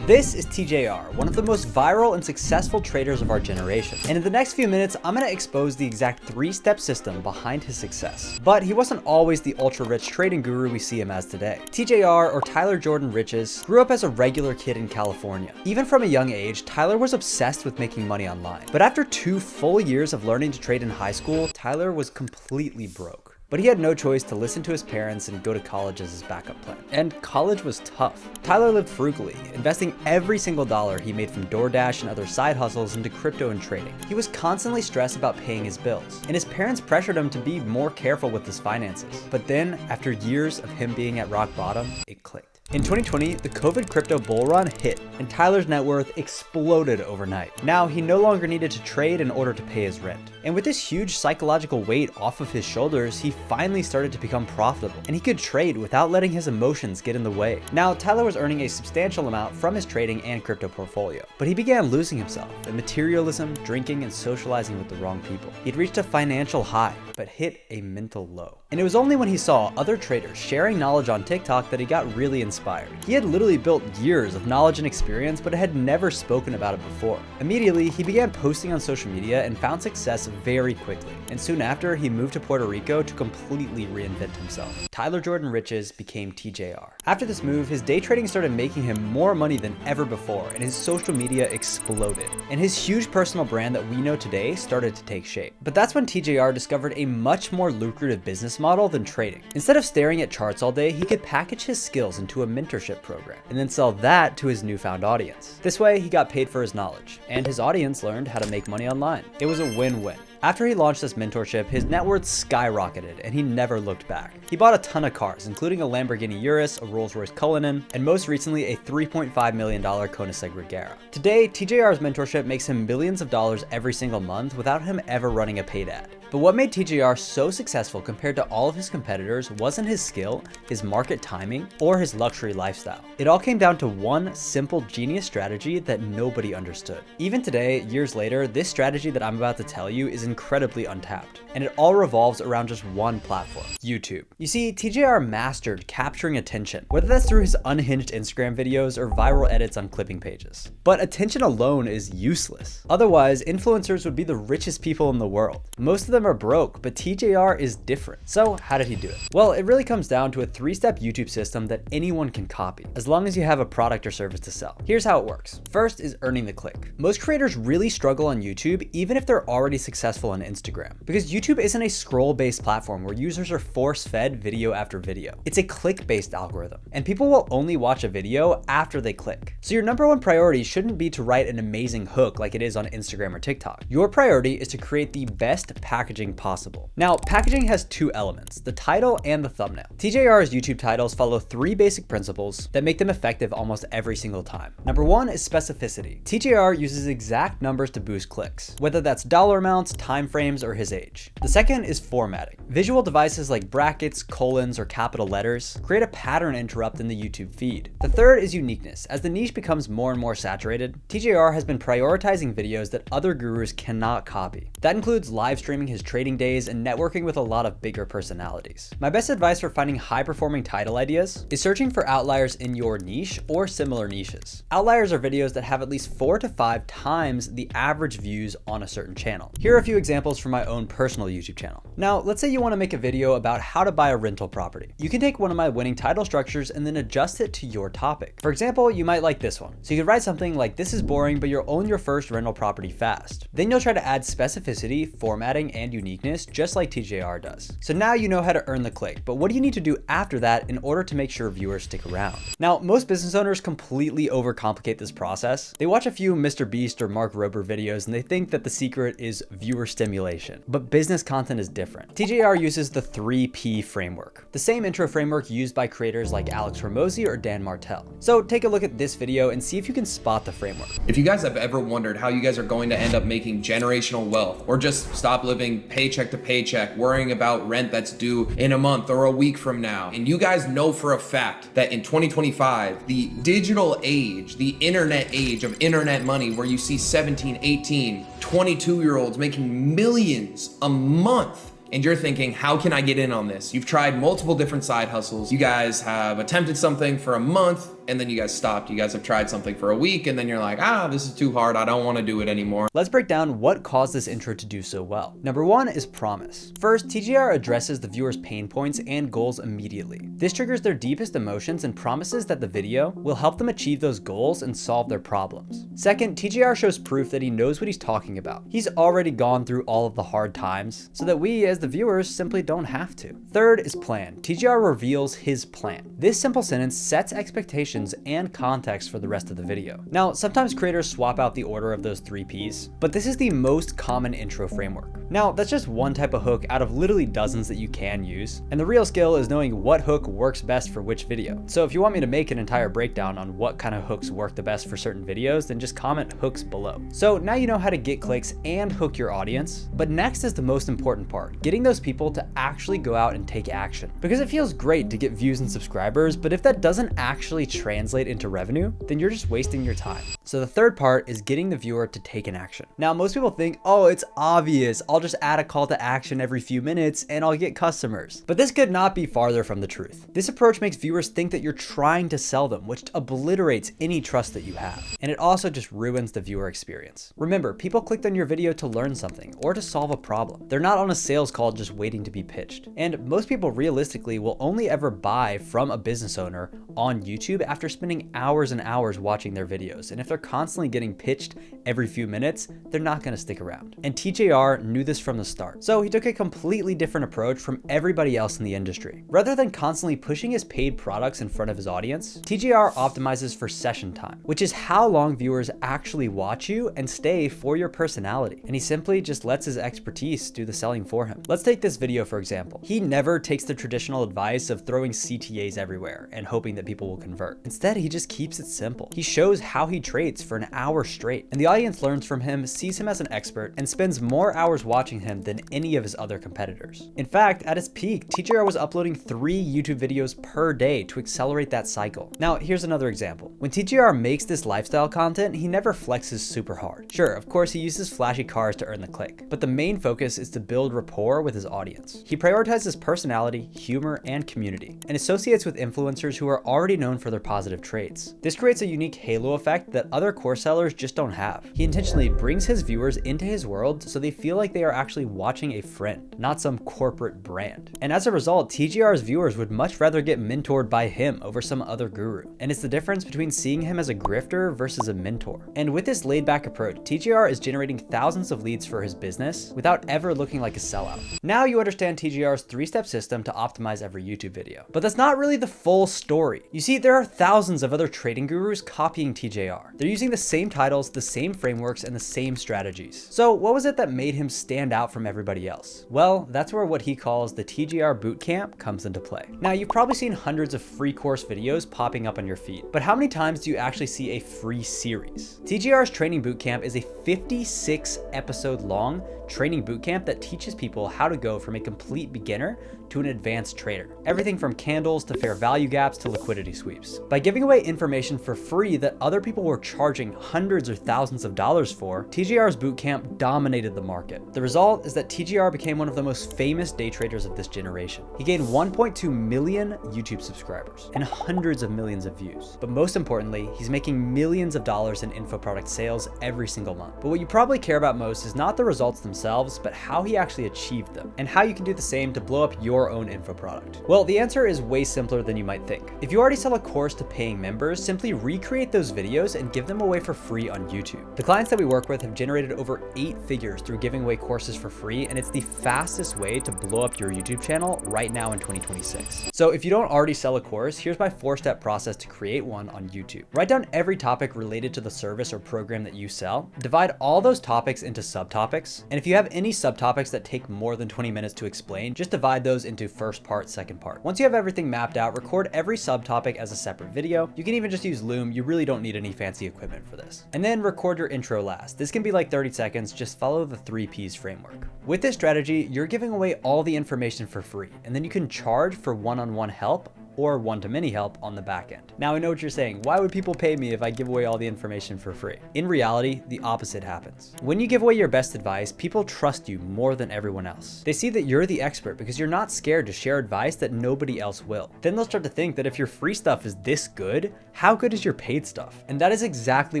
This is TJR, one of the most viral and successful traders of our generation. And in the next few minutes, I'm gonna expose the exact 3-step system behind his success. But he wasn't always the ultra-rich trading guru we see him as today. TJR, or Tyler Jordan Riches, grew up as a regular kid in California. Even from a young age, Tyler was obsessed with making money online. But after 2 full years of learning to trade in high school, Tyler was completely broke. But he had no choice to listen to his parents and go to college as his backup plan. And college was tough. Tyler lived frugally, investing every single dollar he made from DoorDash and other side hustles into crypto and trading. He was constantly stressed about paying his bills, and his parents pressured him to be more careful with his finances. But then, after years of him being at rock bottom, it clicked. In 2020, the COVID crypto bull run hit, and Tyler's net worth exploded overnight. Now, he no longer needed to trade in order to pay his rent. And with this huge psychological weight off of his shoulders, he finally started to become profitable, and he could trade without letting his emotions get in the way. Now, Tyler was earning a substantial amount from his trading and crypto portfolio, but he began losing himself in materialism, drinking, and socializing with the wrong people. He'd reached a financial high, but hit a mental low. And it was only when he saw other traders sharing knowledge on TikTok that he got really inspired. He had literally built years of knowledge and experience, but had never spoken about it before. Immediately, he began posting on social media and found success very quickly. And soon after, he moved to Puerto Rico to completely reinvent himself. Tyler Jordan Riches became TJR. After this move, his day trading started making him more money than ever before, and his social media exploded. And his huge personal brand that we know today started to take shape. But that's when TJR discovered a much more lucrative business model than trading. Instead of staring at charts all day, he could package his skills into a mentorship program and then sell that to his newfound audience. This way, he got paid for his knowledge, and his audience learned how to make money online. It was a win-win. After he launched this mentorship, his net worth skyrocketed and he never looked back. He bought a ton of cars, including a Lamborghini Urus, a Rolls-Royce Cullinan, and most recently a $3.5 million Koenigsegg Regera. Today, TJR's mentorship makes him millions of dollars every single month without him ever running a paid ad. But what made TJR so successful compared to all of his competitors wasn't his skill, his market timing, or his luxury lifestyle. It all came down to one simple genius strategy that nobody understood. Even today, years later, this strategy that I'm about to tell you is incredibly untapped, and it all revolves around just one platform: YouTube. You see, TJR mastered capturing attention, whether that's through his unhinged Instagram videos or viral edits on clipping pages. But attention alone is useless. Otherwise, influencers would be the richest people in the world. Most of them are broke, but TJR is different. So how did he do it? Well, it really comes down to a 3-step YouTube system that anyone can copy, as long as you have a product or service to sell. Here's how it works. First is earning the click. Most creators really struggle on YouTube, even if they're already successful on Instagram, because YouTube isn't a scroll-based platform where users are force-fed video after video. It's a click-based algorithm, and people will only watch a video after they click. So your number one priority shouldn't be to write an amazing hook like it is on Instagram or TikTok. Your priority is to create the best packaging possible. Now, packaging has 2 elements: the title and the thumbnail. TJR's YouTube titles follow 3 basic principles that make them effective almost every single time. Number 1 is specificity. TJR uses exact numbers to boost clicks, whether that's dollar amounts, time frames, or his age. The second is formatting. Visual devices like brackets, colons, or capital letters create a pattern interrupt in the YouTube feed. The third is uniqueness. As the niche becomes more and more saturated, TJR has been prioritizing videos that other gurus cannot copy. That includes live streaming his trading days and networking with a lot of bigger personalities. My best advice for finding high-performing title ideas is searching for outliers in your niche or similar niches. Outliers are videos that have at least 4 to 5 times the average views on a certain channel. Here are a few examples from my own personal YouTube channel. Now, let's say you want to make a video about how to buy a rental property. You can take one of my winning title structures and then adjust it to your topic. For example, you might like this one. So you could write something like, "This is boring, but you'll own your first rental property fast." Then you'll try to add specificity, formatting, and uniqueness just like TJR does. So now you know how to earn the click, but what do you need to do after that in order to make sure viewers stick around? Now, most business owners completely overcomplicate this process. They watch a few Mr. Beast or Mark Rober videos and they think that the secret is viewer stimulation, but business content is different. TJR uses the 3P framework, the same intro framework used by creators like Alex Hormozi or Dan Martell. So take a look at this video and see if you can spot the framework. If you guys have ever wondered how you guys are going to end up making generational wealth, or just stop living paycheck to paycheck, worrying about rent that's due in a month or a week from now, and you guys know for a fact that in 2025, the digital age, the internet age of internet money, where you see 17, 18, 22-year-olds making millions a month, and you're thinking, how can I get in on this? You've tried multiple different side hustles. You guys have attempted something for a month, and then you guys stopped. You guys have tried something for a week and then you're like, this is too hard. I don't want to do it anymore. Let's break down what caused this intro to do so well. Number one is promise. First, TJR addresses the viewer's pain points and goals immediately. This triggers their deepest emotions and promises that the video will help them achieve those goals and solve their problems. Second, TJR shows proof that he knows what he's talking about. He's already gone through all of the hard times so that we as the viewers simply don't have to. Third is plan. TJR reveals his plan. This simple sentence sets expectations and context for the rest of the video. Now, sometimes creators swap out the order of those 3 Ps, but this is the most common intro framework. Now, that's just one type of hook out of literally dozens that you can use, and the real skill is knowing what hook works best for which video. So if you want me to make an entire breakdown on what kind of hooks work the best for certain videos, then just comment hooks below. So now you know how to get clicks and hook your audience, but next is the most important part, getting those people to actually go out and take action. Because it feels great to get views and subscribers, but if that doesn't actually translate into revenue, then you're just wasting your time. So the third part is getting the viewer to take an action. Now, most people think, oh, it's obvious. I'll just add a call to action every few minutes and I'll get customers. But this could not be farther from the truth. This approach makes viewers think that you're trying to sell them, which obliterates any trust that you have. And it also just ruins the viewer experience. Remember, people clicked on your video to learn something or to solve a problem. They're not on a sales call just waiting to be pitched. And most people realistically will only ever buy from a business owner on YouTube after spending hours and hours watching their videos. And if they're constantly getting pitched every few minutes, they're not going to stick around. And TJR knew this from the start. So he took a completely different approach from everybody else in the industry. Rather than constantly pushing his paid products in front of his audience, TJR optimizes for session time, which is how long viewers actually watch you and stay for your personality. And he simply just lets his expertise do the selling for him. Let's take this video for example. He never takes the traditional advice of throwing CTAs everywhere and hoping that people will convert. Instead, he just keeps it simple. He shows how he trades for an hour straight, and the audience learns from him, sees him as an expert, and spends more hours watching him than any of his other competitors. In fact, at its peak, TJR was uploading 3 YouTube videos per day to accelerate that cycle. Now, here's another example. When TJR makes this lifestyle content, he never flexes super hard. Sure, of course, he uses flashy cars to earn the click, but the main focus is to build rapport with his audience. He prioritizes personality, humor, and community, and associates with influencers who are already known for their positive traits. This creates a unique halo effect that other course sellers just don't have. He intentionally brings his viewers into his world so they feel like they are actually watching a friend, not some corporate brand. And as a result, TJR's viewers would much rather get mentored by him over some other guru. And it's the difference between seeing him as a grifter versus a mentor. And with this laid-back approach, TJR is generating thousands of leads for his business without ever looking like a sellout. Now you understand TJR's 3-step system to optimize every YouTube video. But that's not really the full story. You see, there are thousands of other trading gurus copying TJR. They're using the same titles, the same frameworks, and the same strategies. So what was it that made him stand out from everybody else? Well, that's where what he calls the TJR bootcamp comes into play. Now, you've probably seen hundreds of free course videos popping up on your feed, but how many times do you actually see a free series? TJR's training bootcamp is a 56 episode long training bootcamp that teaches people how to go from a complete beginner to an advanced trader. Everything from candles to fair value gaps to liquidity sweeps. By giving away information for free that other people were charging hundreds or thousands of dollars for, TJR's bootcamp dominated the market. The result is that TJR became one of the most famous day traders of this generation. He gained 1.2 million YouTube subscribers and hundreds of millions of views. But most importantly, he's making millions of dollars in info product sales every single month. But what you probably care about most is not the results themselves, but how he actually achieved them and how you can do the same to blow up your own info product. Well, the answer is way simpler than you might think. If you already sell a course to paying members, simply recreate those videos and give them away for free on YouTube. The clients that we work with have generated over 8 figures through giving away courses for free, and it's the fastest way to blow up your YouTube channel right now in 2026. So if you don't already sell a course, here's my 4-step process to create one on YouTube. Write down every topic related to the service or program that you sell. Divide all those topics into subtopics. And if you have any subtopics that take more than 20 minutes to explain, just divide those into first part, second part. Once you have everything mapped out, record every subtopic as a separate video. You can even just use Loom. You really don't need any fancy equipment for this. And then record your intro last. This can be like 30 seconds. Just follow the 3 Ps framework. With this strategy, you're giving away all the information for free, and then you can charge for one-on-one help or one-to-many help on the back end. Now I know what you're saying. Why would people pay me if I give away all the information for free? In reality, the opposite happens. When you give away your best advice, people trust you more than everyone else. They see that you're the expert because you're not scared to share advice that nobody else will. Then they'll start to think that if your free stuff is this good, how good is your paid stuff? And that is exactly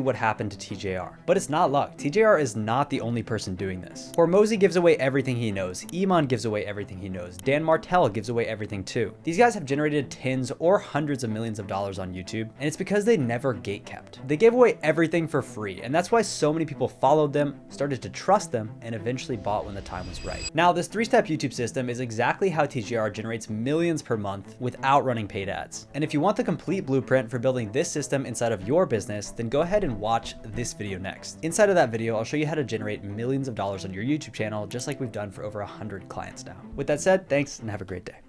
what happened to TJR. But it's not luck. TJR is not the only person doing this. Hormozy gives away everything he knows. Iman gives away everything he knows. Dan Martell gives away everything too. These guys have generated tens or hundreds of millions of dollars on YouTube, and it's because they never gatekept. They gave away everything for free, and that's why so many people followed them, started to trust them, and eventually bought when the time was right. Now, this 3-step YouTube system is exactly how TJR generates millions per month without running paid ads. And if you want the complete blueprint for building this system inside of your business, then go ahead and watch this video next. Inside of that video, I'll show you how to generate millions of dollars on your YouTube channel, just like we've done for over 100 clients now. With that said, thanks and have a great day.